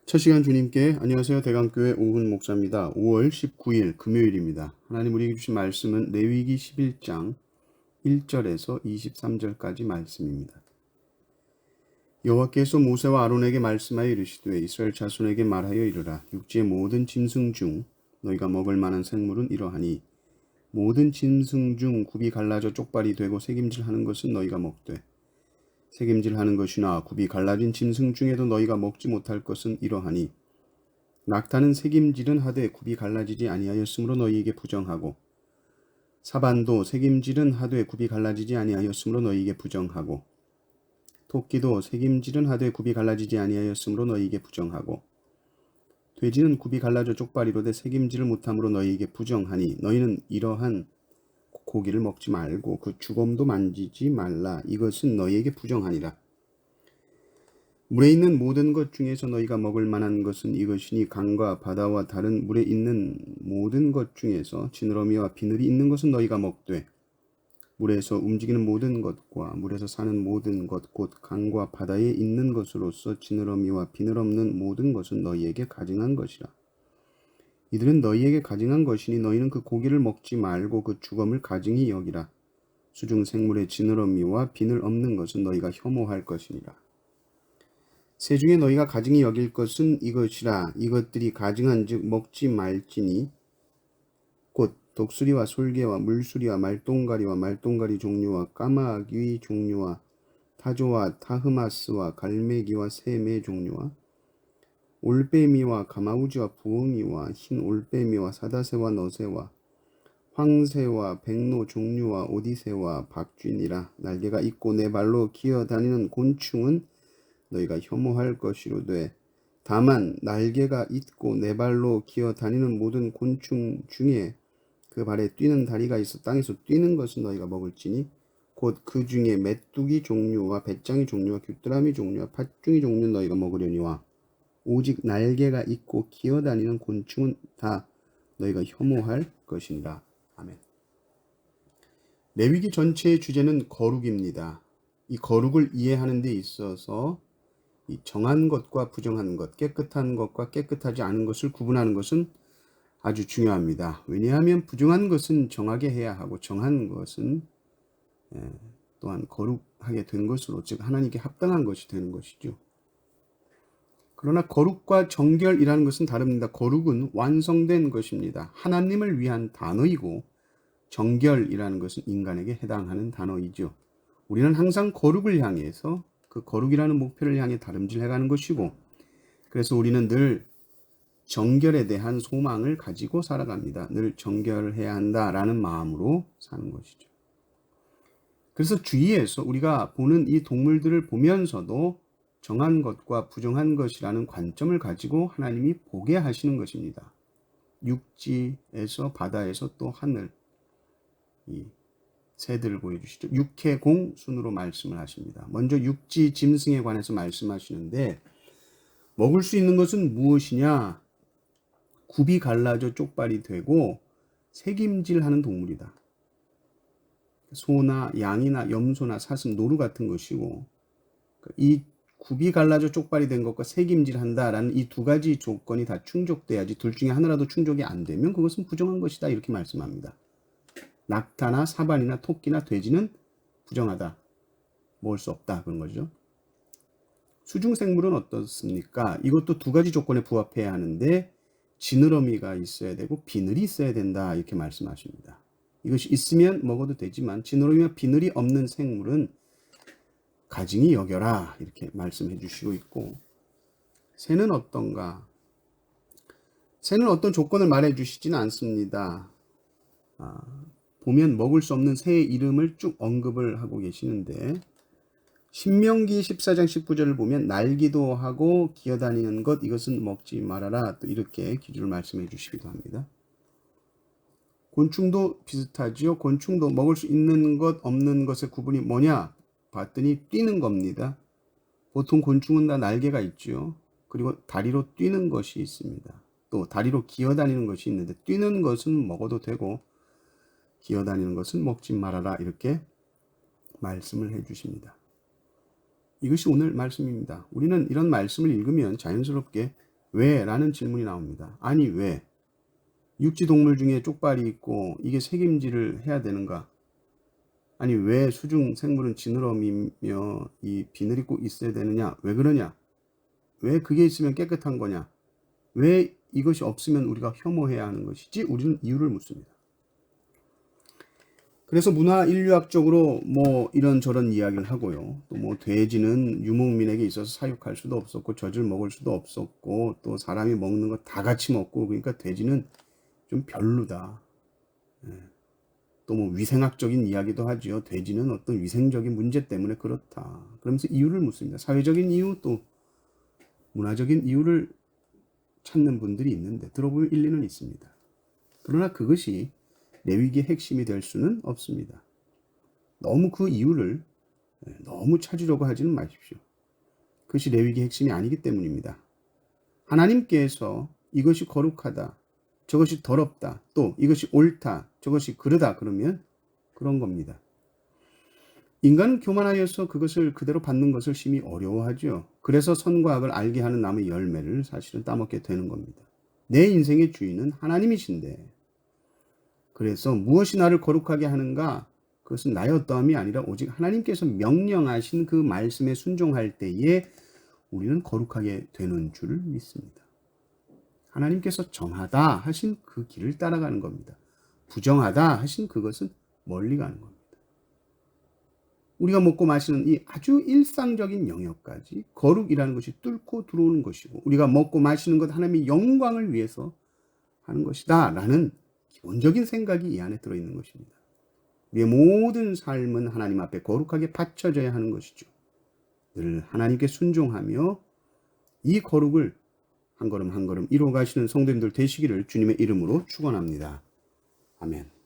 첫 시간 주님께 안녕하세요. 대강교회 오훈 목사입니다. 5월 19일 금요일입니다. 하나님 우리에게 주신 말씀은 레위기 11장 1절에서 23절까지 말씀입니다. 여호와께서 모세와 아론에게 말씀하여 이르시되 이스라엘 자손에게 말하여 이르라. 육지의 모든 짐승 중 너희가 먹을 만한 생물은 이러하니 모든 짐승 중 굽이 갈라져 쪽발이 되고 새김질하는 것은 너희가 먹되 새김질하는 것이나 굽이 갈라진 짐승 중에도 너희가 먹지 못할 것은 이러하니 낙타는 새김질은 하되 굽이 갈라지지 아니하였으므로 너희에게 부정하고 사반도 새김질은 하되 굽이 갈라지지 아니하였으므로 너희에게 부정하고 토끼도 새김질은 하되 굽이 갈라지지 아니하였으므로 너희에게 부정하고 돼지는 굽이 갈라져 쪽발이로되 새김질을 못함으로 너희에게 부정하니 너희는 이러한 고기를 먹지 말고 그 주검도 만지지 말라. 이것은 너희에게 부정하니라. 물에 있는 모든 것 중에서 너희가 먹을 만한 것은 이것이니 강과 바다와 다른 물에 있는 모든 것 중에서 지느러미와 비늘이 있는 것은 너희가 먹되 물에서 움직이는 모든 것과 물에서 사는 모든 것 곧 강과 바다에 있는 것으로서 지느러미와 비늘 없는 모든 것은 너희에게 가증한 것이라. 이들은 너희에게 가증한 것이니 너희는 그 고기를 먹지 말고 그 주검을 가증히 여기라. 수중 생물의 지느러미와 비늘 없는 것은 너희가 혐오할 것이니라. 새 중에 너희가 가증히 여길 것은 이것이라. 이것들이 가증한즉 먹지 말지니 곧 독수리와 솔개와 물수리와 말똥가리와 말똥가리 종류와 까마귀 종류와 타조와 타흐마스와 갈매기와 새매 종류와 올빼미와 가마우지와 부엉이와 흰 올빼미와 사다새와 너새와 황새와 백로 종류와 오디새와 박쥐니라. 날개가 있고 네 발로 기어다니는 곤충은 너희가 혐오할 것이로되 다만 날개가 있고 네 발로 기어다니는 모든 곤충 중에 그 발에 뛰는 다리가 있어 땅에서 뛰는 것은 너희가 먹을지니 곧 그 중에 메뚜기 종류와 배짱이 종류와 귀뚜라미 종류와 팥중이 종류는 너희가 먹으려니와 오직 날개가 있고 기어다니는 곤충은 다 너희가 혐오할 것이니라. 아멘. 레위기 전체의 주제는 거룩입니다. 이 거룩을 이해하는 데 있어서 이 정한 것과 부정한 것, 깨끗한 것과 깨끗하지 않은 것을 구분하는 것은 아주 중요합니다. 왜냐하면 부정한 것은 정하게 해야 하고 정한 것은 또한 거룩하게 된 것으로 즉 하나님께 합당한 것이 되는 것이죠. 그러나 거룩과 정결이라는 것은 다릅니다. 거룩은 완성된 것입니다. 하나님을 위한 단어이고 정결이라는 것은 인간에게 해당하는 단어이죠. 우리는 항상 거룩을 향해서 그 거룩이라는 목표를 향해 다름질해가는 것이고 그래서 우리는 늘 정결에 대한 소망을 가지고 살아갑니다. 늘 정결해야 한다라는 마음으로 사는 것이죠. 그래서 주위에서 우리가 보는 이 동물들을 보면서도 정한 것과 부정한 것이라는 관점을 가지고 하나님이 보게 하시는 것입니다. 육지에서 바다에서 또 하늘 이 새들을 보여주시죠. 육해공 순으로 말씀을 하십니다. 먼저 육지 짐승에 관해서 말씀하시는데 먹을 수 있는 것은 무엇이냐? 굽이 갈라져 쪽발이 되고 새김질하는 동물이다. 소나 양이나 염소나 사슴, 노루 같은 것이고 이 굽이 갈라져 쪽발이 된 것과 새김질한다라는 이 두 가지 조건이 다 충족돼야지 둘 중에 하나라도 충족이 안 되면 그것은 부정한 것이다 이렇게 말씀합니다. 낙타나 사반이나 토끼나 돼지는 부정하다. 먹을 수 없다 그런 거죠. 수중생물은 어떻습니까? 이것도 두 가지 조건에 부합해야 하는데 지느러미가 있어야 되고 비늘이 있어야 된다 이렇게 말씀하십니다. 이것이 있으면 먹어도 되지만 지느러미와 비늘이 없는 생물은 가증히 여겨라 이렇게 말씀해 주시고 있고 새는 어떤가? 새는 어떤 조건을 말해 주시지는 않습니다. 보면 먹을 수 없는 새의 이름을 쭉 언급을 하고 계시는데 신명기 14장 19절을 보면 날기도 하고 기어다니는 것 이것은 먹지 말아라 또 이렇게 기준을 말씀해 주시기도 합니다. 곤충도 비슷하지요. 곤충도 먹을 수 있는 것 없는 것의 구분이 뭐냐 봤더니 뛰는 겁니다. 보통 곤충은 다 날개가 있죠. 그리고 다리로 뛰는 것이 있습니다. 또 다리로 기어다니는 것이 있는데 뛰는 것은 먹어도 되고 기어다니는 것은 먹지 말아라 이렇게 말씀을 해 주십니다. 이것이 오늘 말씀입니다. 우리는 이런 말씀을 읽으면 자연스럽게 왜? 라는 질문이 나옵니다. 아니 왜? 육지동물 중에 쪽발이 있고 이게 색임질을 해야 되는가? 아니 왜 수중 생물은 지느러미며 이 비늘이 꼭 있어야 되느냐? 왜 그러냐? 왜 그게 있으면 깨끗한 거냐? 왜 이것이 없으면 우리가 혐오해야 하는 것이지? 우리는 이유를 묻습니다. 그래서 문화 인류학적으로 뭐 이런저런 이야기를 하고요. 또 뭐 돼지는 유목민에게 있어서 사육할 수도 없었고 젖을 먹을 수도 없었고 또 사람이 먹는 거 다 같이 먹고 그러니까 돼지는 좀 별로다. 또 뭐 위생학적인 이야기도 하지요. 돼지는 어떤 위생적인 문제 때문에 그렇다. 그러면서 이유를 묻습니다. 사회적인 이유 또 문화적인 이유를 찾는 분들이 있는데 들어보면 일리는 있습니다. 그러나 그것이 레위기의 핵심이 될 수는 없습니다. 너무 그 이유를 너무 찾으려고 하지는 마십시오. 그것이 레위기의 핵심이 아니기 때문입니다. 하나님께서 이것이 거룩하다, 저것이 더럽다, 또 이것이 옳다, 저것이 그르다 그러면 그런 겁니다. 인간은 교만하여서 그것을 그대로 받는 것을 심히 어려워하죠. 그래서 선과 악을 알게 하는 나무의 열매를 사실은 따먹게 되는 겁니다. 내 인생의 주인은 하나님이신데 그래서 무엇이 나를 거룩하게 하는가? 그것은 나의 어떠함이 아니라 오직 하나님께서 명령하신 그 말씀에 순종할 때에 우리는 거룩하게 되는 줄 믿습니다. 하나님께서 정하다 하신 그 길을 따라가는 겁니다. 부정하다 하신 그것은 멀리 가는 겁니다. 우리가 먹고 마시는 이 아주 일상적인 영역까지 거룩이라는 것이 뚫고 들어오는 것이고 우리가 먹고 마시는 것 하나님의 영광을 위해서 하는 것이다 라는 기본적인 생각이 이 안에 들어있는 것입니다. 우리의 모든 삶은 하나님 앞에 거룩하게 바쳐져야 하는 것이죠. 늘 하나님께 순종하며 이 거룩을 한 걸음 한 걸음 이루어 가시는 성도님들 되시기를 주님의 이름으로 축원합니다. 아멘.